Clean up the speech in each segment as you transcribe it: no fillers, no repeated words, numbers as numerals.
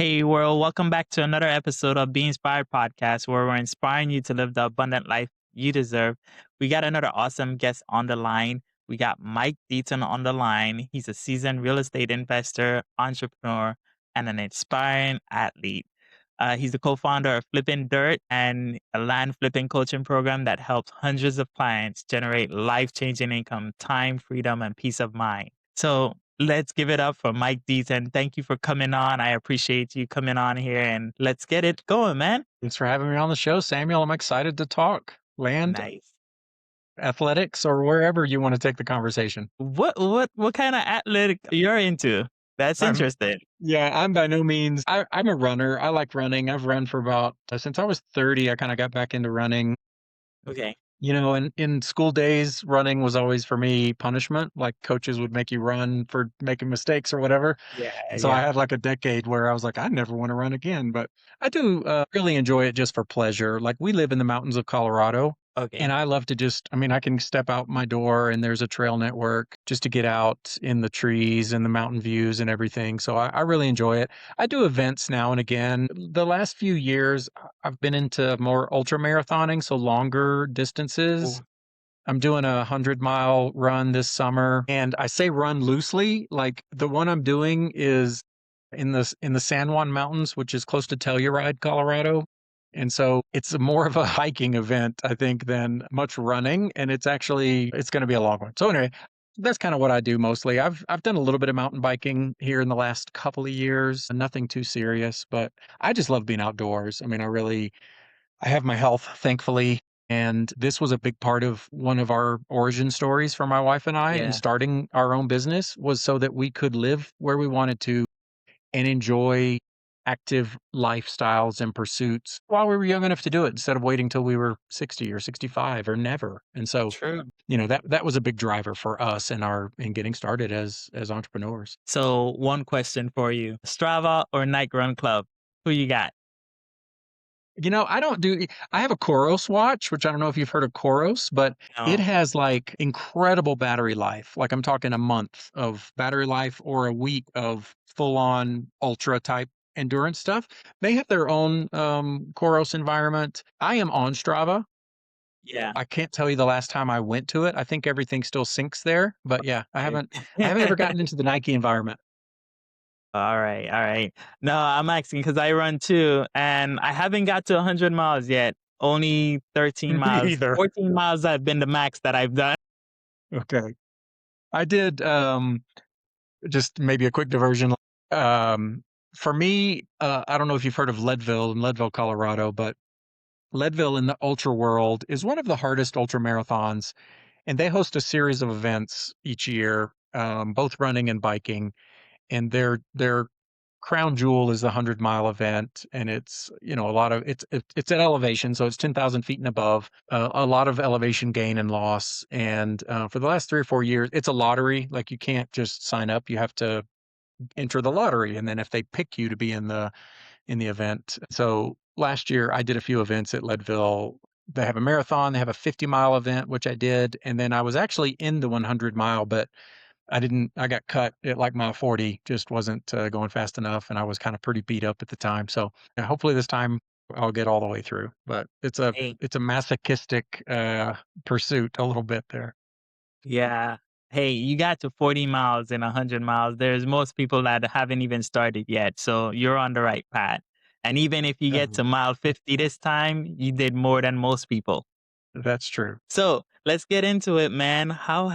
Hey, world, welcome back to another episode of Be Inspired Podcast, where we're inspiring you to live the abundant life you deserve. We got another awesome guest on the line. We got Mike Deaton on the line. He's a seasoned real estate investor, entrepreneur, and an inspiring athlete. He's the co founder of Flipping Dirt and a land flipping coaching program that helps hundreds of clients generate life changing income, time, freedom, and peace of mind. So, let's give it up for Mike Deaton. Thank you for coming on. I appreciate you coming on here and let's get it going, man. Thanks for having me on the show, Samuel. I'm excited to talk land, Nice. athletics, or wherever you want to take the conversation. What kind of athletic you're into? That's I'm interesting. I'm by no means. I'm a runner. I like running. I've run for about since I was 30. I kind of got back into running. Okay. In school days, running was always for me punishment. Like coaches would make you run for making mistakes or whatever. Yeah, And so I yeah. had like a decade where I was like, I never want to run again. But I do really enjoy it just for pleasure. Like we live in the mountains of Colorado. And Okay. I love to I can step out my door and there's a trail network just to get out in the trees and the mountain views and everything. So I really enjoy it. I do events now and again. The last few years, I've been into more ultra marathoning, so longer distances. Ooh, I'm doing a 100-mile run this summer. And I say run loosely, like the one I'm doing is in the San Juan Mountains, which is close to Telluride, Colorado. And so it's more of a hiking event, I think, than much running. And it's going to be a long one. So anyway, that's kind of what I do mostly. I've done a little bit of mountain biking here in the last couple of years, nothing too serious, but I just love being outdoors. I mean, I have my health, thankfully. And this was a big part of one of our origin stories for my wife and I in yeah. starting our own business was so that we could live where we wanted to and enjoy active lifestyles and pursuits while we were young enough to do it instead of waiting till we were 60 or 65 or never. And so, True. that was a big driver for us in getting started as entrepreneurs. So one question for you. Strava or Nike Run Club? Who you got? I have a Coros watch, which I don't know if you've heard of Coros, but it No. has like incredible battery life. Like I'm talking a month of battery life or a week of full on ultra type endurance stuff. They have their own Coros environment. I am on Strava. Yeah. I can't tell you the last time I went to it. I think everything still syncs there, but yeah, I haven't ever gotten into the Nike environment. All right, all right. No, I'm asking because I run too, and I haven't got to 100 miles yet. Only 13 Me miles. either. 14 miles have been the max that I've done. Okay. I did just maybe a quick diversion. Um, for me, I don't know if you've heard of Leadville in Leadville, Colorado, but Leadville in the ultra world is one of the hardest ultra marathons, and they host a series of events each year, both running and biking. And their crown jewel is the 100-mile event, and it's a lot of it's at elevation, so it's 10,000 feet and above. A lot of elevation gain and loss, and for the last 3 or 4 years, it's a lottery. Like you can't just sign up; you have to enter the lottery, and then if they pick you to be in the event. So last year I did a few events at Leadville. They have a marathon, they have a 50-mile event, which I did, and then I was actually in the 100-mile, but I got cut at like mile 40, just wasn't going fast enough. And I was kind of pretty beat up at the time. So hopefully this time I'll get all the way through, but Hey, it's a masochistic pursuit a little bit there. yeah. Hey, you got to 40 miles in 100 miles. There's most people that haven't even started yet, so you're on the right path. And even if you get Um, to mile 50 this time, you did more than most people. that's true. So let's get into it, man. How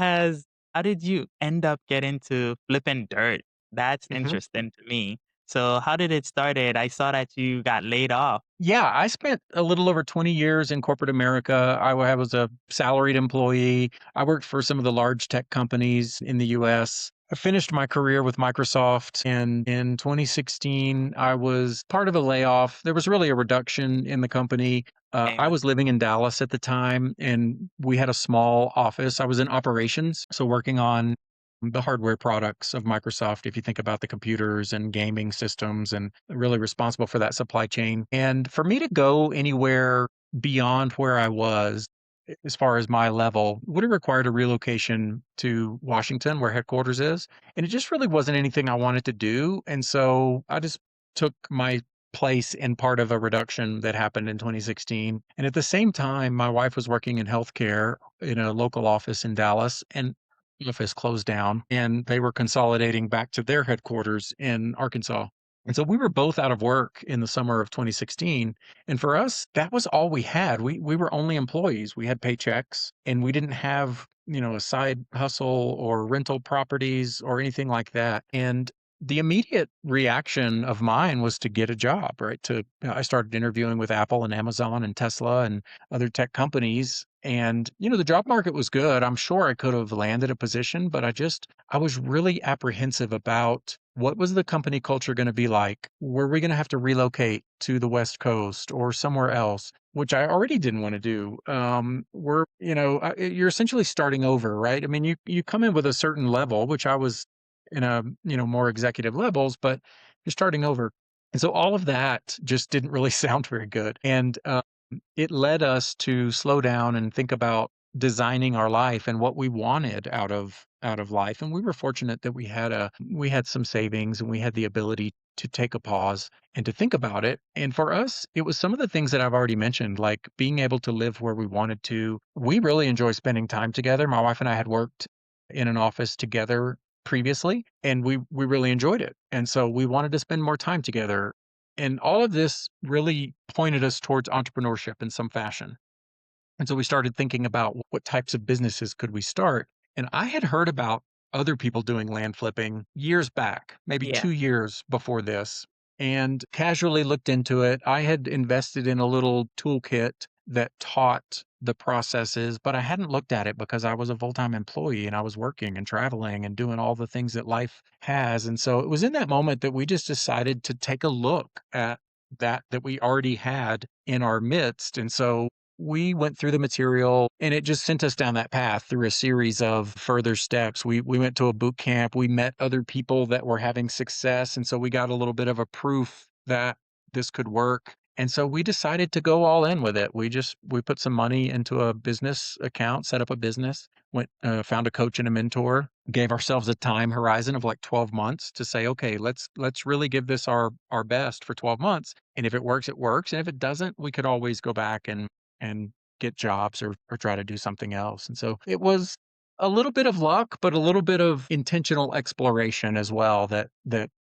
did you end up getting to flipping dirt? That's Mhm. interesting to me. So how did it started? I saw that you got laid off. Yeah, I spent a little over 20 years in corporate America. I was a salaried employee. I worked for some of the large tech companies in the US. I finished my career with Microsoft, and in 2016, I was part of a layoff. There was really a reduction in the company. I Yeah. was living in Dallas at the time, and we had a small office. I was in operations, so working on the hardware products of Microsoft, if you think about the computers and gaming systems, and really responsible for that supply chain. And for me to go anywhere beyond where I was, as far as my level, would have required a relocation to Washington, where headquarters is. And it just really wasn't anything I wanted to do. And so I just took my place in part of a reduction that happened in 2016. And at the same time, my wife was working in healthcare in a local office in Dallas, and the office closed down, and they were consolidating back to their headquarters in Arkansas. And so we were both out of work in the summer of 2016. And for us, that was all we had. We were only employees. We had paychecks, and we didn't have, a side hustle or rental properties or anything like that. And the immediate reaction of mine was to get a job, right? I started interviewing with Apple and Amazon and Tesla and other tech companies. And, the job market was good. I'm sure I could have landed a position, but I was really apprehensive about what was the company culture going to be like? Were we going to have to relocate to the West Coast or somewhere else? Which I already didn't want to do. You're essentially starting over, right? I mean, you come in with a certain level, which I was in a, more executive levels, but you're starting over. And so all of that just didn't really sound very good. And it led us to slow down and think about designing our life and what we wanted out of life. And we were fortunate that we had some savings, and we had the ability to take a pause and to think about it. And for us, it was some of the things that I've already mentioned, like being able to live where we wanted to. We really enjoy spending time together. My wife and I had worked in an office together previously, and we really enjoyed it. And so we wanted to spend more time together. And all of this really pointed us towards entrepreneurship in some fashion. And so we started thinking about what types of businesses could we start. And I had heard about other people doing land flipping years back, maybe Yeah. 2 years before this, and casually looked into it. I had invested in a little toolkit that taught the processes, but I hadn't looked at it because I was a full-time employee and I was working and traveling and doing all the things that life has. And so it was in that moment that we just decided to take a look at that we already had in our midst. And so we went through the material, and it just sent us down that path through a series of further steps. We went to a boot camp. We met other people that were having success. And so we got a little bit of a proof that this could work. And so we decided to go all in with it. We put some money into a business account, set up a business, found a coach and a mentor, gave ourselves a time horizon of like 12 months to say, okay, let's really give this our best for 12 months. And if it works, it works. And if it doesn't, we could always go back and get jobs or try to do something else. And so it was a little bit of luck, but a little bit of intentional exploration as well that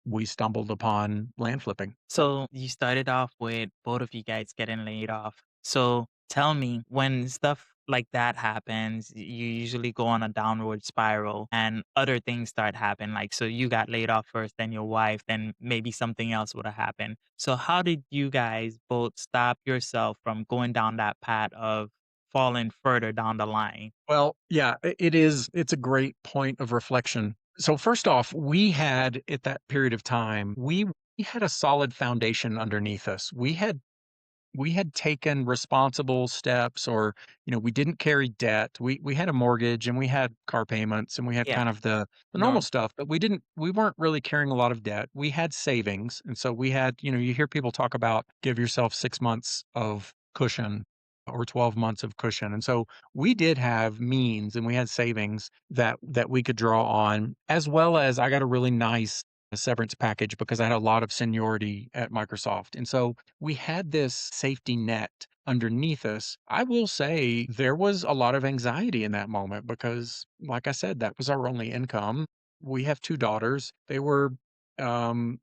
we stumbled upon land flipping. So you started off with both of you guys getting laid off. So tell me, when stuff like that happens, you usually go on a downward spiral and other things start happening. Like, so you got laid off first, then your wife, then maybe something else would have happened. So how did you guys both stop yourself from going down that path of falling further down the line? Well, yeah, it's a great point of reflection. So first off, we had at that period of time, we had a solid foundation underneath us. We had taken responsible steps, or we didn't carry debt. We had a mortgage, and we had car payments, and we had Yeah, kind of the normal norm. stuff, but we weren't really carrying a lot of debt. We had savings. And so we had, you hear people talk about give yourself 6 months of cushion or 12 months of cushion. And so we did have means, and we had savings that we could draw on, as well as I got a really nice severance package because I had a lot of seniority at Microsoft. And so we had this safety net underneath us. I will say there was a lot of anxiety in that moment because, like I said, that was our only income. We have two daughters. They were um,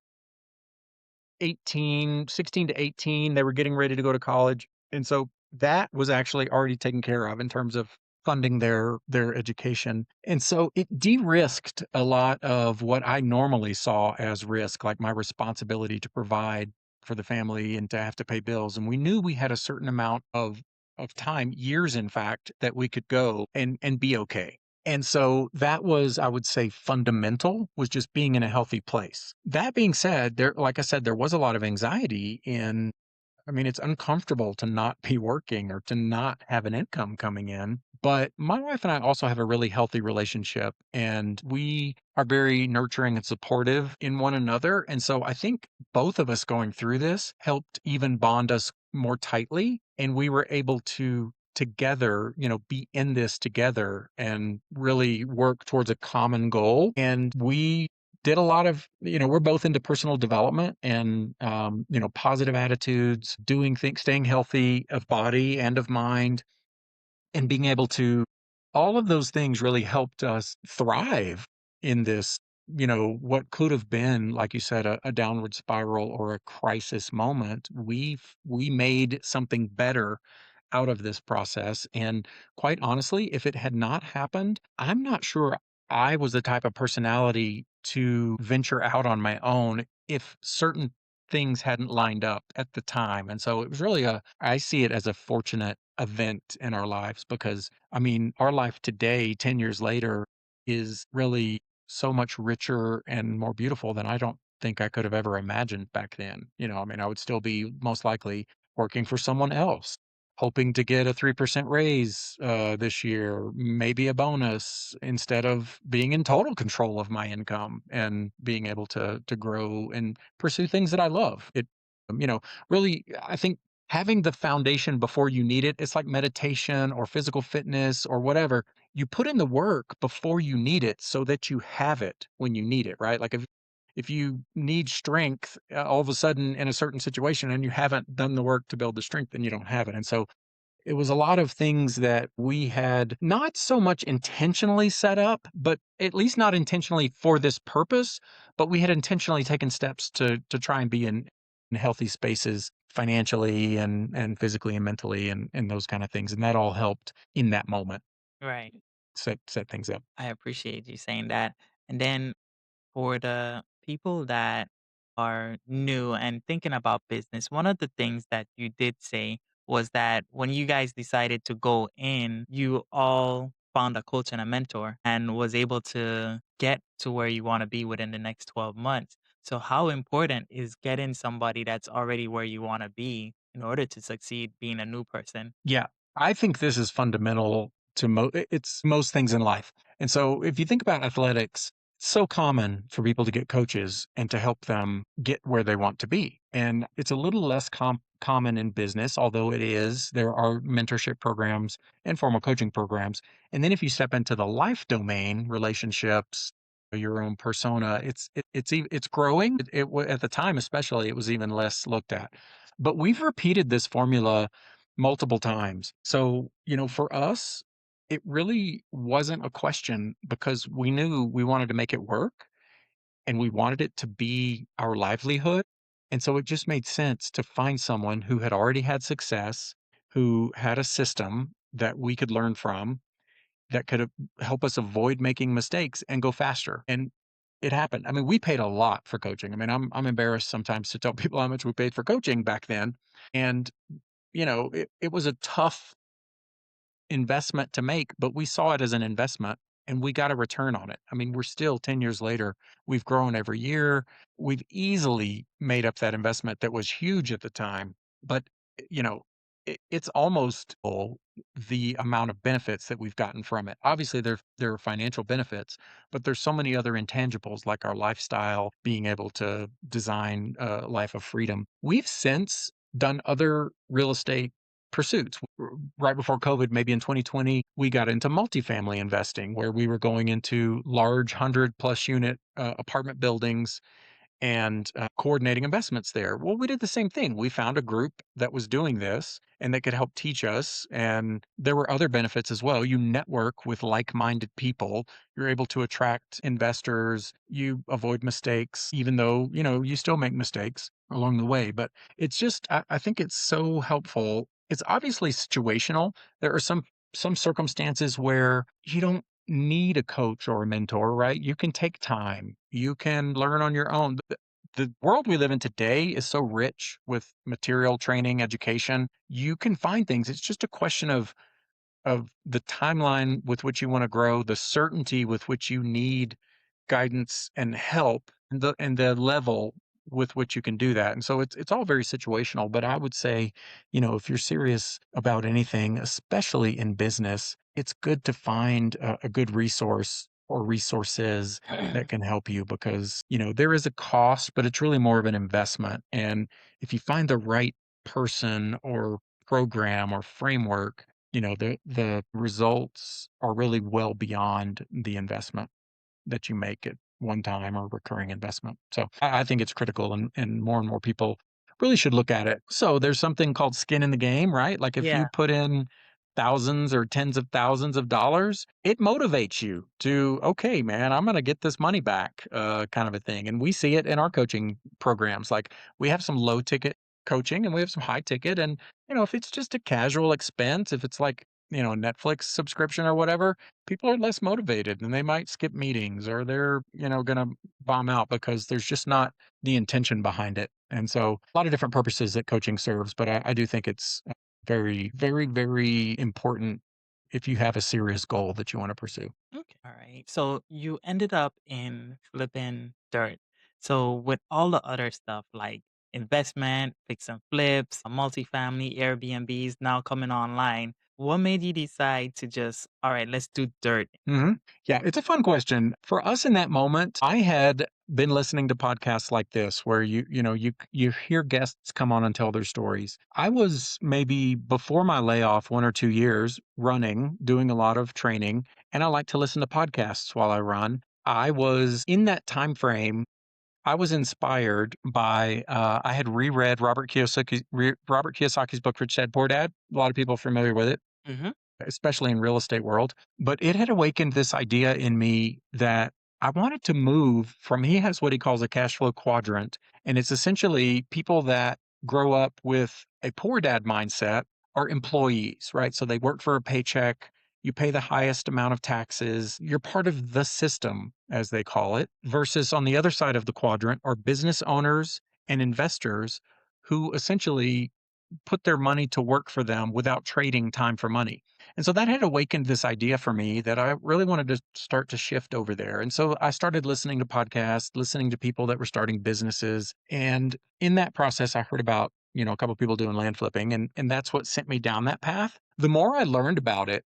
16 to 18. They were getting ready to go to college. And so that was actually already taken care of in terms of funding their education. And so it de-risked a lot of what I normally saw as risk, like my responsibility to provide for the family and to have to pay bills. And we knew we had a certain amount of time, years in fact, that we could go and be okay. And so that was, I would say, fundamental, was just being in a healthy place. That being said, like I said, there was a lot of anxiety I mean, it's uncomfortable to not be working or to not have an income coming in. But my wife and I also have a really healthy relationship, and we are very nurturing and supportive in one another. And so I think both of us going through this helped even bond us more tightly. And we were able to together, be in this together and really work towards a common goal. And we did a lot of, we're both into personal development and, positive attitudes, doing things, staying healthy of body and of mind, and being able to, all of those things really helped us thrive in this, what could have been, like you said, a downward spiral or a crisis moment. We made something better out of this process. And quite honestly, if it had not happened, I'm not sure I was the type of personality to venture out on my own if certain things hadn't lined up at the time. And so it was really I see it as a fortunate event in our lives because, I mean, our life today, 10 years later, is really so much richer and more beautiful than I don't think I could have ever imagined back then. I mean, I would still be most likely working for someone else, hoping to get a 3% raise this year, maybe a bonus, instead of being in total control of my income and being able to grow and pursue things that I love. Um, you know, really, I think having the foundation before you need it, it's like meditation or physical fitness or whatever. You put in the work before you need it so that you have it when you need it, right? Like if you need strength all of a sudden in a certain situation and you haven't done the work to build the strength, then you don't have it. And so it was a lot of things that we had not so much intentionally set up, but at least not intentionally for this purpose, but we had intentionally taken steps to try and be in healthy spaces financially and physically and mentally and those kind of things. And that all helped in that moment Right. set things up. I appreciate you saying that. And then for the people that are new and thinking about business, one of the things that you did say was that when you guys decided to go in, you all found a coach and a mentor and was able to get to where you want to be within the next 12 months. So how important is getting somebody that's already where you want to be in order to succeed being a new person? Yeah, I think this is fundamental to it's most things in life. And so if you think about athletics, it's so common for people to get coaches and to help them get where they want to be. And it's a little less common in business, although it is. There are mentorship programs and formal coaching programs. And then if you step into the life domain, relationships, your own persona, it's growing. At the time, especially, it was even less looked at. But we've repeated this formula multiple times. So, for us, it really wasn't a question because we knew we wanted to make it work and we wanted it to be our livelihood. And so it just made sense to find someone who had already had success, who had a system that we could learn from, that could help us avoid making mistakes and go faster. And it happened. I mean, we paid a lot for coaching. I mean, I'm embarrassed sometimes to tell people how much we paid for coaching back then. And it was a tough investment to make, but we saw it as an investment and we got a return on it. I mean, we're still 10 years later, we've grown every year. We've easily made up that investment that was huge at the time, but you know, it's almost all the amount of benefits that we've gotten from it. Obviously, there are financial benefits, but there's so many other intangibles like our lifestyle, being able to design a life of freedom. We've since done other real estate pursuits. Right before COVID, maybe in 2020, we got into multifamily investing where we were going into large 100+ unit apartment buildings and coordinating investments there. Well, we did the same thing. We found a group that was doing this and that could help teach us. And there were other benefits as well. You network with like minded people, you're able to attract investors, you avoid mistakes, even though, you still make mistakes along the way. But it's just, I think it's so helpful. It's obviously situational. There are some circumstances where you don't need a coach or a mentor, right? You can take time. You can learn on your own. The world we live in today is so rich with material training, education. You can find things. It's just a question of the timeline with which you want to grow, the certainty with which you need guidance and help, and the level with which you can do that. And so it's all very situational. But I would say, if you're serious about anything, especially in business, it's good to find a good resource or resources that can help you because there is a cost, but it's really more of an investment. And if you find the right person or program or framework, the results are really well beyond the investment that you make it one time or recurring investment. So I think it's critical, and more people really should look at it. So there's something called skin in the game, right? Like if you Yeah. put in thousands or tens of thousands of dollars, it motivates you to, okay, man, I'm going to get this money back, kind of a thing. And we see it in our coaching programs. Like we have some low ticket coaching and we have some high ticket. And, if it's just a casual expense, if it's like, a Netflix subscription or whatever, people are less motivated and they might skip meetings or they're, going to bomb out because there's just not the intention behind it. And so a lot of different purposes that coaching serves, but I do think it's very, very, very important if you have a serious goal that you want to pursue. Okay. All right. So you ended up in flipping dirt. So with all the other stuff like investment, fix and flips, multifamily Airbnbs now coming online, what made you decide to just, all right, let's do dirt? Yeah, it's a fun question. For us in that moment, I had been listening to podcasts like this where you hear guests come on and tell their stories. I was maybe before my layoff 1 or 2 years running, doing a lot of training, and I like to listen to podcasts while I run. I was in that time frame. I was inspired by I had reread Robert Kiyosaki's book Rich Dad Poor Dad. A lot of people are familiar with it, Hmm. especially in real estate world. But it had awakened this idea in me that I wanted to move from, he has what he calls a cash flow quadrant. And it's essentially people that grow up with a poor dad mindset are employees, right? So they work for a paycheck. You pay the highest amount of taxes. You're part of the system, as they call it, versus on the other side of the quadrant are business owners and investors who essentially put their money to work for them without trading time for money. And so that had awakened this idea for me that I really wanted to start to shift over there. And so I started listening to podcasts, listening to people that were starting businesses. And in that process, I heard about, a couple of people doing land flipping, and that's what sent me down that path. The more I learned about it,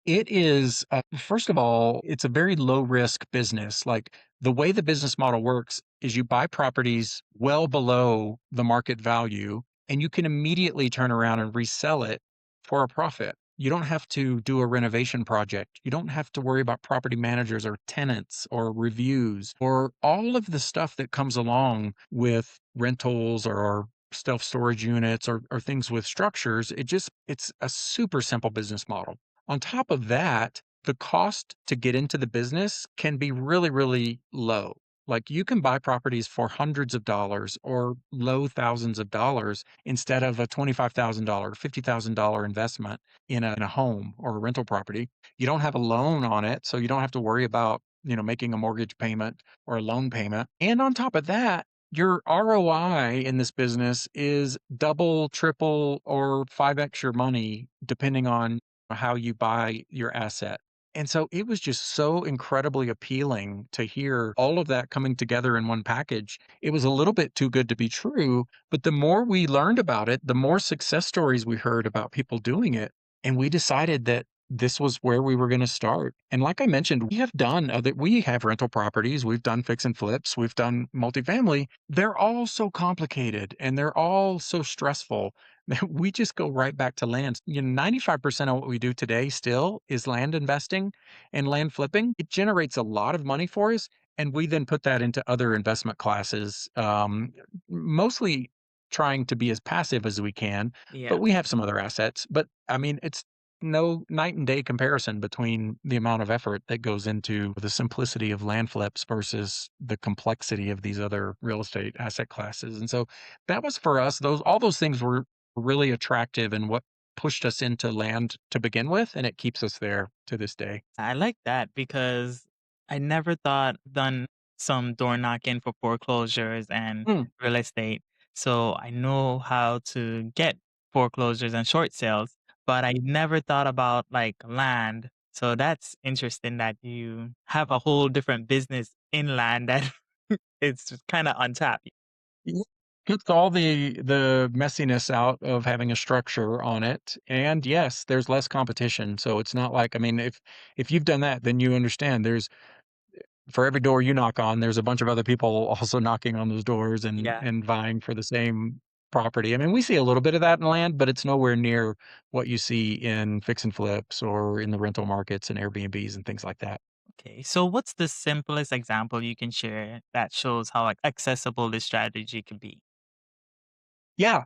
it is, first of all, it's a very low risk business. Like the way the business model works is you buy properties well below the market value and you can immediately turn around and resell it for a profit. You don't have to do a renovation project. You don't have to worry about property managers or tenants or reviews or all of the stuff that comes along with rentals or self storage units or things with structures. It's a super simple business model. On top of that, the cost to get into the business can be really, really low. Like you can buy properties for hundreds of dollars or low thousands of dollars instead of a $25,000, $50,000 investment in a home or a rental property. You don't have a loan on it, so you don't have to worry about, making a mortgage payment or a loan payment. And on top of that, your ROI in this business is double, triple, or 5x your money, depending on how you buy your asset. And so it was just so incredibly appealing to hear all of that coming together in one package. It was a little bit too good to be true, but the more we learned about it, the more success stories we heard about people doing it. And we decided that this was where we were going to start. And like I mentioned, we have rental properties, we've done fix and flips, we've done multifamily. They're all so complicated and they're all so stressful. We just go right back to land. 95% of what we do today still is land investing and land flipping. It generates a lot of money for us. And we then put that into other investment classes, mostly trying to be as passive as we can. But Yeah. we have some other assets. But I mean, it's no night and day comparison between the amount of effort that goes into the simplicity of land flips versus the complexity of these other real estate asset classes. And so that was for us, all those things were really attractive and what pushed us into land to begin with, and it keeps us there to this day. I like that because I never thought done some door knocking for foreclosures and Mm. real estate. So I know how to get foreclosures and short sales, but I never thought about like land. So that's interesting that you have a whole different business in land that it's kind of untapped. Yeah. Gets all the messiness out of having a structure on it, and yes, there's less competition, so it's not like, I mean, if you've done that, then you understand there's, for every door you knock on, there's a bunch of other people also knocking on those doors and Yeah. and vying for the same property. I mean, we see a little bit of that in land, but it's nowhere near what you see in fix and flips or in the rental markets and Airbnbs and things like that. Okay. So what's the simplest example you can share that shows how like accessible this strategy can be? Yeah.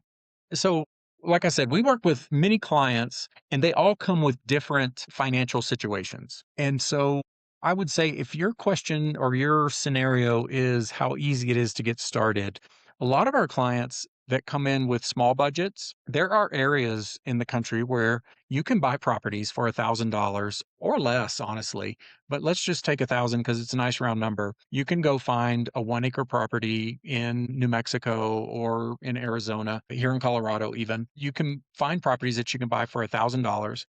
So, like I said, we work with many clients and they all come with different financial situations. And so I would say if your question or your scenario is how easy it is to get started, a lot of our clients that come in with small budgets, there are areas in the country where you can buy properties for $1,000 or less, honestly. But let's just take 1,000 because it's a nice round number. You can go find a 1 acre property in New Mexico or in Arizona, here in Colorado, even. You can find properties that you can buy for $1,000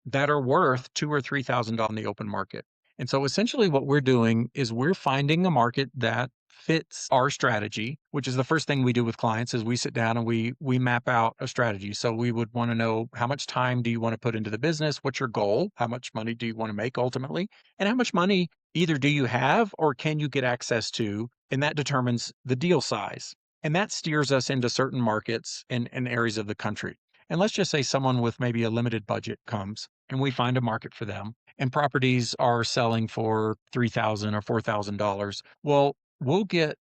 that are worth 2 or 3,000 on the open market. And so essentially what we're doing is we're finding a market that fits our strategy, which is the first thing we do with clients is we sit down and we map out a strategy. So we would want to know how much time do you want to put into the business? What's your goal? How much money do you want to make ultimately? And how much money either do you have or can you get access to? And that determines the deal size. And that steers us into certain markets and areas of the country. And let's just say someone with maybe a limited budget comes and we find a market for them and properties are selling for 3,000 or $4,000. Well, we'll get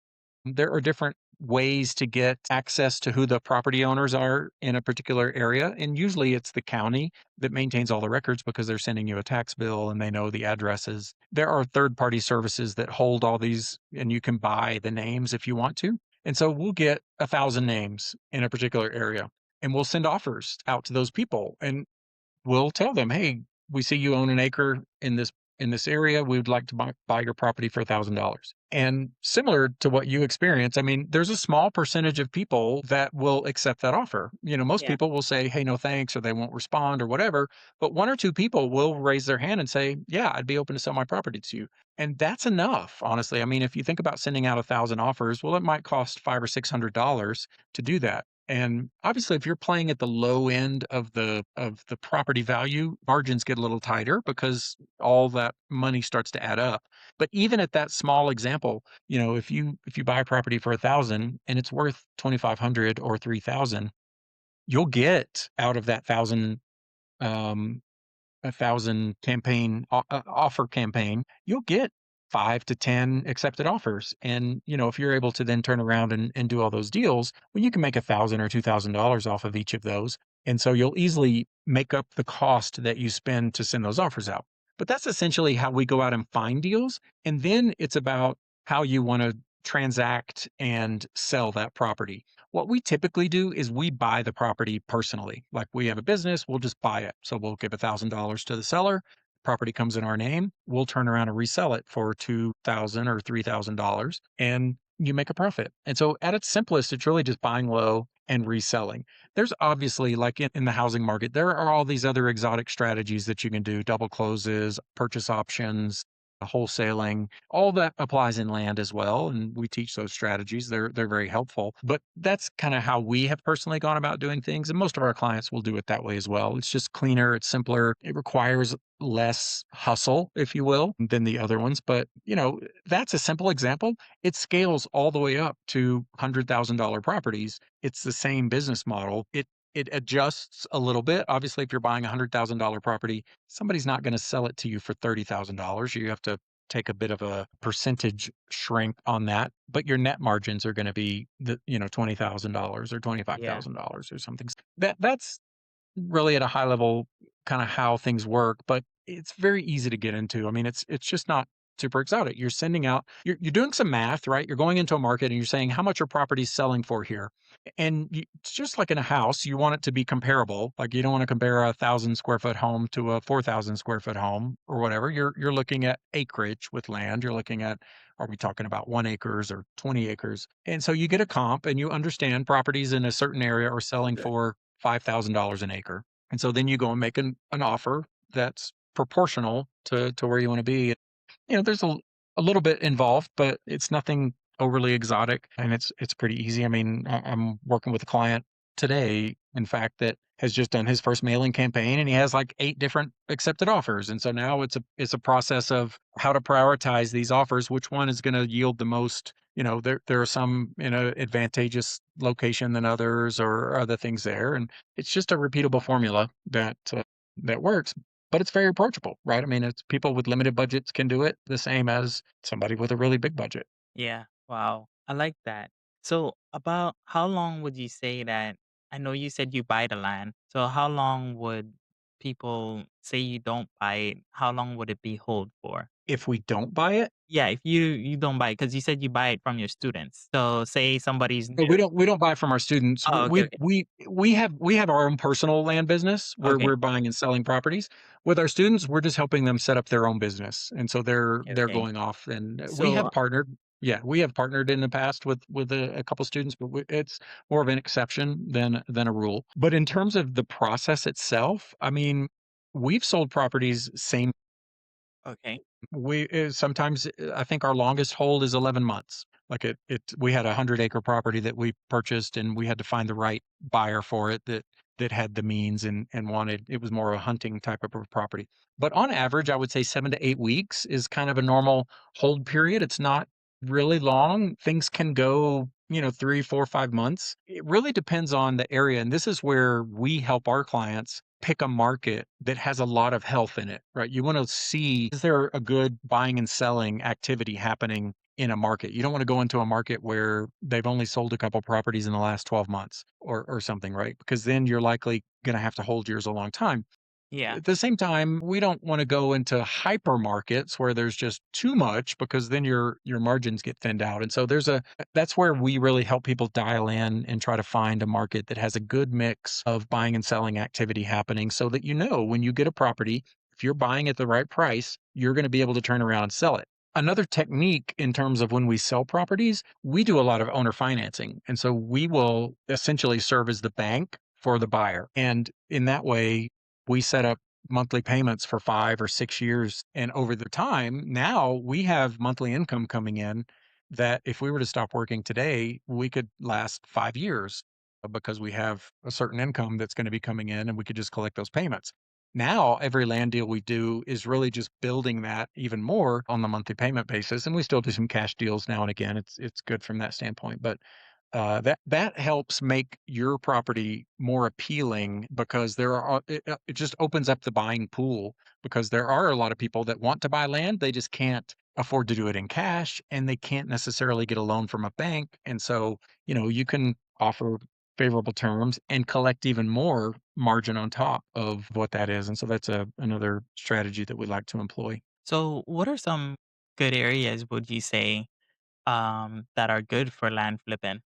there are different ways to get access to who the property owners are in a particular area. And usually it's the county that maintains all the records because they're sending you a tax bill and they know the addresses. There are third party services that hold all these, and you can buy the names if you want to. And so we'll get 1,000 names in a particular area and we'll send offers out to those people. And we'll tell them, "Hey, we see you own an acre in this area. We would like to buy your property for $1,000." And similar to what you experience, I mean, there's a small percentage of people that will accept that offer. Most Yeah. people will say, "Hey, no thanks," or they won't respond or whatever. But one or two people will raise their hand and say, "Yeah, I'd be open to sell my property to you." And that's enough, honestly. I mean, if you think about sending out 1,000 offers, well, it might cost $500 or $600 to do that. And obviously, if you're playing at the low end of the property value, margins get a little tighter because all that money starts to add up. But even at that small example, if you buy a property for 1,000 and it's worth 2,500 or 3,000, you'll get out of that um, 1,000 offer campaign, you'll get 5 to 10 accepted offers. And, if you're able to then turn around and do all those deals, well, you can make 1,000 or $2,000 off of each of those. And so you'll easily make up the cost that you spend to send those offers out. But that's essentially how we go out and find deals. And then it's about how you want to transact and sell that property. What we typically do is we buy the property personally. Like we have a business, we'll just buy it. So we'll give $1,000 to the seller. Property comes in our name. We'll turn around and resell it for $2,000 or $3,000, and you make a profit. And so at its simplest, it's really just buying low and reselling. There's obviously, like in the housing market, there are all these other exotic strategies that you can do: double closes, purchase options, wholesaling. All that applies in land as well, and we teach those strategies. They're very helpful. But that's kind of how we have personally gone about doing things, and most of our clients will do it that way as well. It's just cleaner, it's simpler, it requires less hustle, if you will, than the other ones. But that's a simple example. It scales all the way up to $100,000 properties. It's the same business model. It adjusts a little bit. Obviously, if you're buying a $100,000 property, somebody's not going to sell it to you for $30,000. You have to take a bit of a percentage shrink on that, but your net margins are going to be $20,000 or Yeah. $25,000 or something. That's really at a high level kind of how things work, but it's very easy to get into. I mean, it's just not super exotic. You're sending out, you're doing some math, right? You're going into a market and you're saying, how much are properties selling for here? And it's just like in a house, you want it to be comparable. Like you don't want to compare a 1,000 square foot home to a 4,000 square foot home or whatever. You're looking at acreage with land. You're looking at, are we talking about 1 acres or 20 acres? And so you get a comp and you understand properties in a certain area are selling for $5,000 an acre. And so then you go and make an offer that's proportional to where you want to be. There's a little bit involved, but it's nothing overly exotic and it's pretty easy. I mean, I'm working with a client today, in fact, that has just done his first mailing campaign and he has like 8 different accepted offers. And so now it's a process of how to prioritize these offers, which one is going to yield the most. There are some in a advantageous location than others or other things there. And it's just a repeatable formula that works. but it's very approachable, right? I mean, it's people with limited budgets can do it the same as somebody with a really big budget. Yeah. Wow. I like that. So, about how long would you say that? I know you said you buy the land. So, how long would people say you don't buy it? How long would it be hold for? If we don't buy it, Yeah, if you don't buy it, because you said you buy it from your students. So, say somebody's but new. we don't buy from our students. Oh, okay, okay, We have our own personal land business where okay, we're buying and selling properties. With our students, we're just helping them set up their own business, and so okay, they're okay. going off, and we So, have partnered. Yeah, we have partnered in the past with a couple students, but it's more of an exception than a rule. But in terms of the process itself, I mean, we've sold properties same. okay, Sometimes I think our longest hold is 11 months. Like we had a 100-acre property that we purchased, and we had to find the right buyer for it that had the means and wanted it was more of a hunting type of a property. But on average, I would say 7 to 8 weeks is kind of a normal hold period. It's not really long. Things can go, 3, 4, 5 months. It really depends on the area. And this is where we help our clients pick a market that has a lot of health in it, right? You want to see, is there a good buying and selling activity happening in a market? You don't want to go into a market where they've only sold a couple properties in the last 12 months or something, right? Because then you're likely going to have to hold yours a long time. yeah, At the same time, we don't want to go into hypermarkets where there's just too much because then your margins get thinned out. And so that's where we really help people dial in and try to find a market that has a good mix of buying and selling activity happening so that when you get a property, if you're buying at the right price, you're going to be able to turn around and sell it. Another technique in terms of when we sell properties, we do a lot of owner financing. And so we will essentially serve as the bank for the buyer. And in that way, we set up monthly payments for 5 or 6 years. And over the time, now we have monthly income coming in that if we were to stop working today, we could last 5 years because we have a certain income that's going to be coming in and we could just collect those payments. Now, every land deal we do is really just building that even more on the monthly payment basis. And we still do some cash deals now and again. It's good from that standpoint. But that helps make your property more appealing because it just opens up the buying pool because there are a lot of people that want to buy land. They just can't afford to do it in cash and they can't necessarily get a loan from a bank. And so, you can offer favorable terms and collect even more margin on top of what that is. And so that's another strategy that we like to employ. so what are some good areas would you say that are good for land flipping?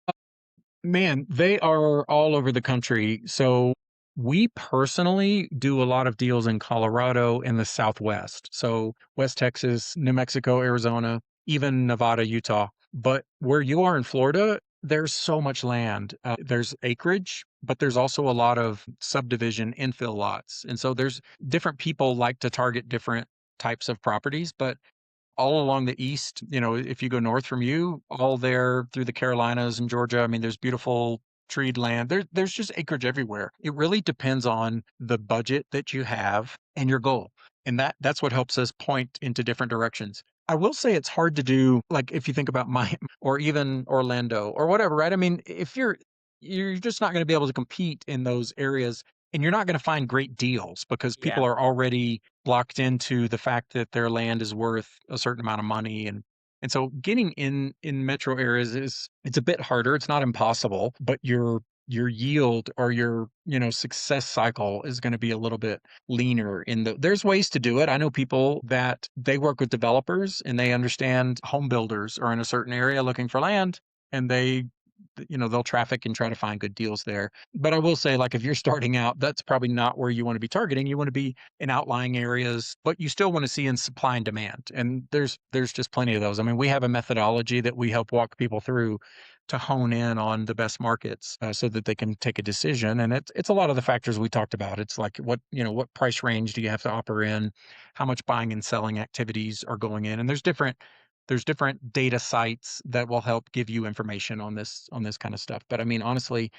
Man, they are all over the country. So we personally do a lot of deals in Colorado and the Southwest. So West Texas, New Mexico, Arizona, even Nevada, Utah. But where you are in Florida, there's so much land. There's acreage, but there's also a lot of subdivision infill lots. And so there's different people like to target different types of properties, but all along the east, if you go north from you, all there through the Carolinas and Georgia, I mean, there's beautiful treed land. There's just acreage everywhere. It really depends on the budget that you have and your goal. And that's what helps us point into different directions. I will say it's hard to do, like if you think about Miami or even Orlando or whatever, right? I mean, if you're just not going to be able to compete in those areas and you're not going to find great deals because Yeah. people are already locked into the fact that their land is worth a certain amount of money and so getting in metro areas it's a bit harder. It's not impossible, but your yield or your success cycle is going to be a little bit leaner there's ways to do it. I know people that they work with developers and they understand home builders are in a certain area looking for land and they'll traffic and try to find good deals there. But I will say, like, if you're starting out, that's probably not where you want to be targeting. You want to be in outlying areas, but you still want to see in supply and demand. And there's just plenty of those. I mean, we have a methodology that we help walk people through to hone in on the best markets so that they can take a decision. And it's a lot of the factors we talked about. It's like what price range do you have to operate in, how much buying and selling activities are going in, and there's different data sites that will help give you information on this kind of stuff. But I mean, honestly,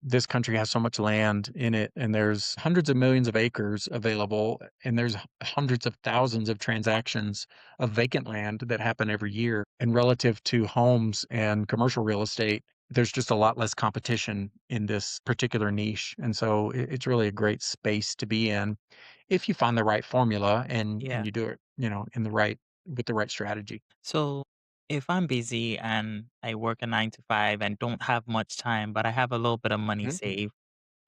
this country has so much land in it, and there's hundreds of millions of acres available, and there's hundreds of thousands of transactions of vacant land that happen every year. And relative to homes and commercial real estate, there's just a lot less competition in this particular niche. And so it's really a great space to be in if you find the right formula and Yeah. you do it, in the right with the right strategy. So if I'm busy and I work a 9 to 5 and don't have much time, but I have a little bit of money Mhm, saved,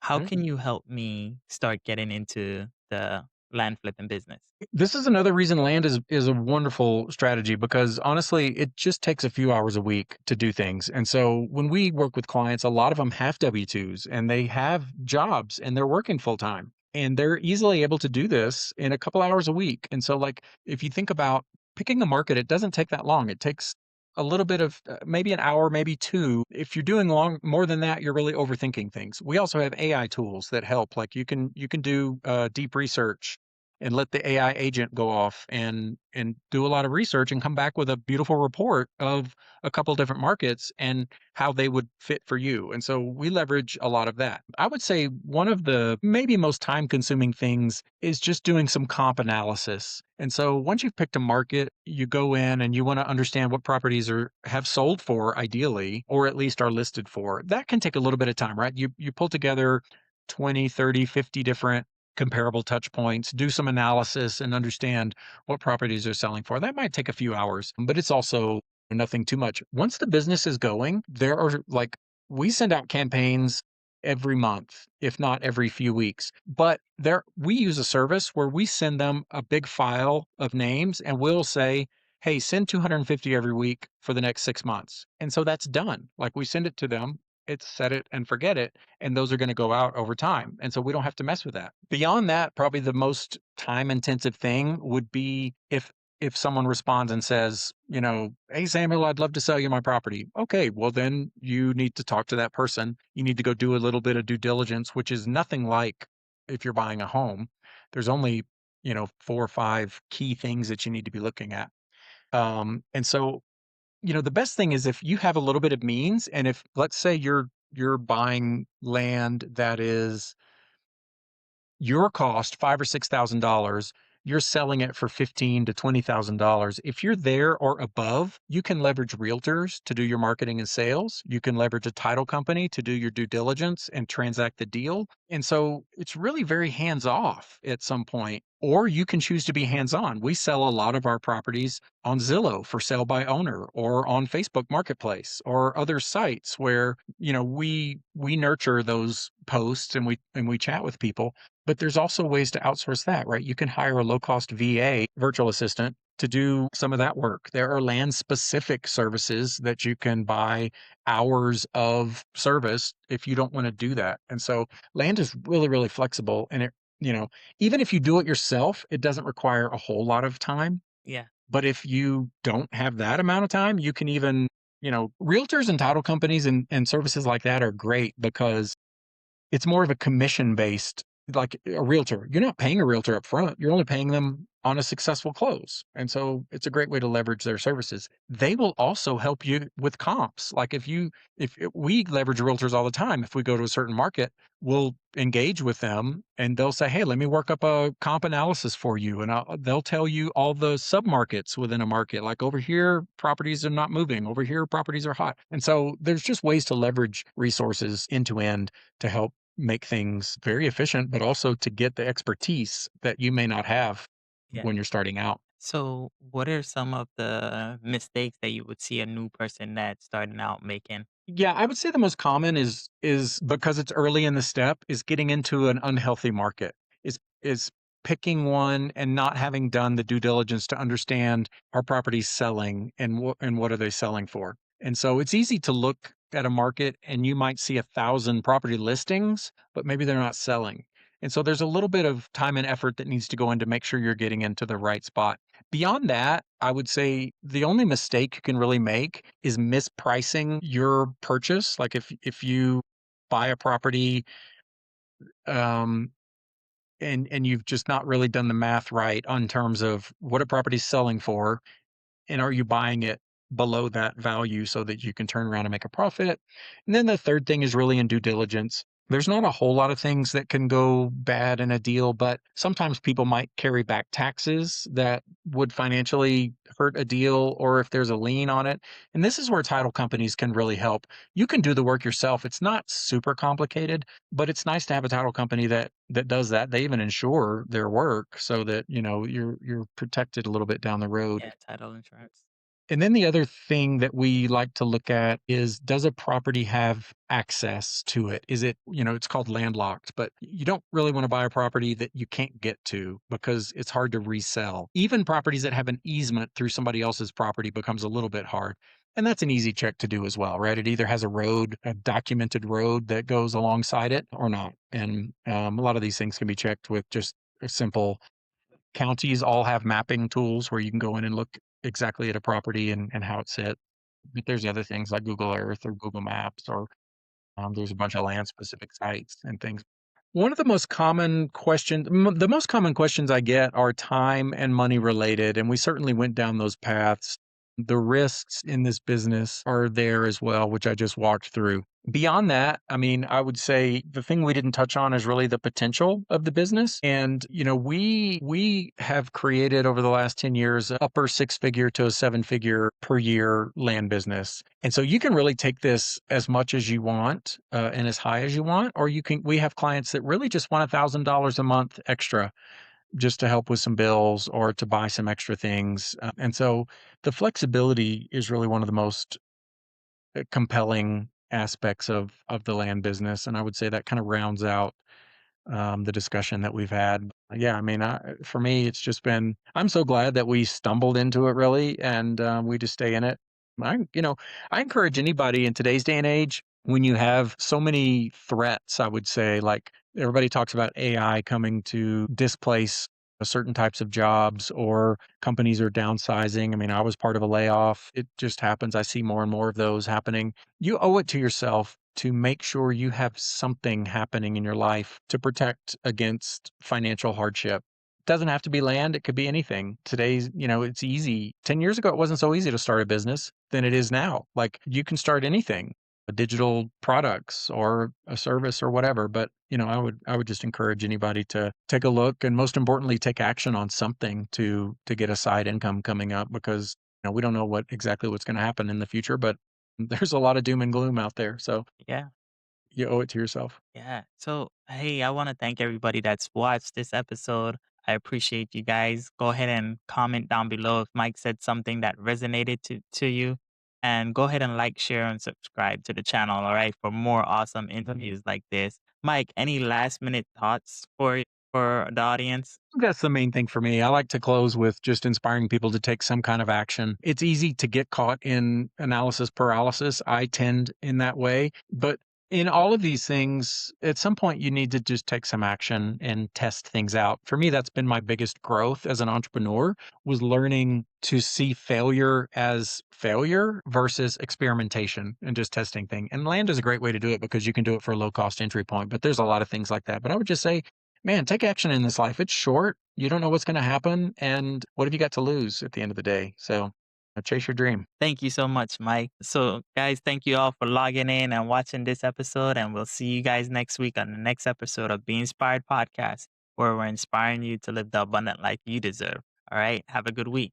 how mhm. can you help me start getting into the land flipping business? This is another reason land is a wonderful strategy because honestly, it just takes a few hours a week to do things. And so when we work with clients, a lot of them have W-2s and they have jobs and they're working full time. And they're easily able to do this in a couple hours a week. And so like if you think about picking the market, it doesn't take that long. It takes a little bit of maybe an hour, maybe two. If you're doing long more than that, you're really overthinking things. We also have AI tools that help. Like you can do deep research and let the AI agent go off and do a lot of research and come back with a beautiful report of a couple different markets and how they would fit for you. And so we leverage a lot of that. I would say one of the maybe most time consuming things is just doing some comp analysis. And so once you've picked a market, you go in and you want to understand what properties are have sold for ideally or at least are listed for. That can take a little bit of time, right? You pull together 20, 30, 50 different comparable touch points, do some analysis and understand what properties they're selling for. That might take a few hours, but it's also nothing too much. Once the business is going, there are like we send out campaigns every month, if not every few weeks. But there we use a service where we send them a big file of names and we'll say, "Hey, send 250 every week for the next 6 months." And so that's done. Like we send it to them, it's set it and forget it, and those are going to go out over time. And so we don't have to mess with that. Beyond that, probably the most time intensive thing would be if someone responds and says, "Hey Samuel, I'd love to sell you my property." Okay, well then you need to talk to that person. You need to go do a little bit of due diligence, which is nothing like if you're buying a home. There's only, four or five key things that you need to be looking at. And so the best thing is if you have a little bit of means and if let's say you're buying land that is your cost five or $6,000, you're selling it for 15 to $20,000. If you're there or above, you can leverage realtors to do your marketing and sales. You can leverage a title company to do your due diligence and transact the deal. And so it's really very hands off at some point. Or you can choose to be hands on. We sell a lot of our properties on Zillow for sale by owner or on Facebook Marketplace or other sites where, we nurture those posts and we chat with people, but there's also ways to outsource that, right? You can hire a low-cost VA, virtual assistant, to do some of that work. There are land-specific services that you can buy hours of service if you don't want to do that. And so land is really, really flexible. And even if you do it yourself, it doesn't require a whole lot of time. Yeah. But if you don't have that amount of time, you can even, realtors and title companies and services like that are great because it's more of a commission based, like a realtor. You're not paying a realtor up front. You're only paying them on a successful close. And so it's a great way to leverage their services. They will also help you with comps. Like we leverage realtors all the time. If we go to a certain market, we'll engage with them and they'll say, "Hey, let me work up a comp analysis for you." And they'll tell you all the submarkets within a market. Like over here, properties are not moving. Over here, properties are hot. And so there's just ways to leverage resources end to end to help make things very efficient, but also to get the expertise that you may not have Yeah. when you're starting out. So what are some of the mistakes that you would see a new person that's starting out making? Yeah, I would say the most common is because it's early in the step is getting into an unhealthy market. Is picking one and not having done the due diligence to understand are properties selling and what are they selling for. And so it's easy to look at a market and you might see 1,000 property listings, but maybe they're not selling. And so there's a little bit of time and effort that needs to go in to make sure you're getting into the right spot. Beyond that, I would say the only mistake you can really make is mispricing your purchase. Like if you buy a property um, and you've just not really done the math right on terms of what a property's selling for, and are you buying it below that value so that you can turn around and make a profit? And then the third thing is really in due diligence. There's not a whole lot of things that can go bad in a deal, but sometimes people might carry back taxes that would financially hurt a deal, or if there's a lien on it. And this is where title companies can really help. You can do the work yourself. It's not super complicated, but it's nice to have a title company that does that. They even insure their work so that, you're protected a little bit down the road. Yeah, title insurance. And then the other thing that we like to look at is, does a property have access to it? Is it, it's called landlocked, but you don't really want to buy a property that you can't get to because it's hard to resell. Even properties that have an easement through somebody else's property becomes a little bit hard. And that's an easy check to do as well, right? It either has a road, a documented road that goes alongside it or not. And a lot of these things can be checked with just a simple. Counties all have mapping tools where you can go in and look exactly at a property and how it's set. But there's other things like Google Earth or Google Maps, or there's a bunch of land specific sites and things. One of the most common questions, the most common questions I get are time and money related, and we certainly went down those paths. The risks in this business are there as well, which I just walked through. Beyond that, I mean, I would say the thing we didn't touch on is really the potential of the business. And, we have created over the last 10 years a upper six figure to a seven figure per year land business. And so you can really take this as much as you want and as high as you want, or we have clients that really just want $1,000 a month extra just to help with some bills or to buy some extra things. And so the flexibility is really one of the most compelling aspects of the land business. And I would say that kind of rounds out the discussion that we've had. Yeah, I mean, for me, it's just been, I'm so glad that we stumbled into it really, and we just stay in it. I, you know, I encourage anybody in today's day and age, when you have so many threats, I would say, like everybody talks about AI coming to displace certain types of jobs, or companies are downsizing. I mean, I was part of a layoff. It just happens. I see more and more of those happening. You owe it to yourself to make sure you have something happening in your life to protect against financial hardship. Doesn't have to be land, it could be anything. Today's, it's easy. 10 years ago, it wasn't so easy to start a business than it is now. Like you can start anything, digital products or a service or whatever. But, I would just encourage anybody to take a look, and most importantly, take action on something to get a side income coming up, because we don't know what's going to happen in the future, but there's a lot of doom and gloom out there. So Yeah. you owe it to yourself. Yeah. So, hey, I want to thank everybody that's watched this episode. I appreciate you guys. Go ahead and comment down below if Mike said something that resonated to you. And go ahead and like, share, and subscribe to the channel, all right, for more awesome interviews like this. Mike, any last minute thoughts for the audience? That's the main thing for me. I like to close with just inspiring people to take some kind of action. It's easy to get caught in analysis paralysis. I tend in that way. But in all of these things, at some point, you need to just take some action and test things out. For me, that's been my biggest growth as an entrepreneur, was learning to see failure as failure versus experimentation and just testing things. And land is a great way to do it because you can do it for a low cost entry point. But there's a lot of things like that. But I would just say, man, take action in this life. It's short. You don't know what's going to happen. And what have you got to lose at the end of the day? So chase your dream. Thank you so much, Mike. So, guys, thank you all for logging in and watching this episode. And we'll see you guys next week on the next episode of Be Inspired Podcast, where we're inspiring you to live the abundant life you deserve. All right. Have a good week.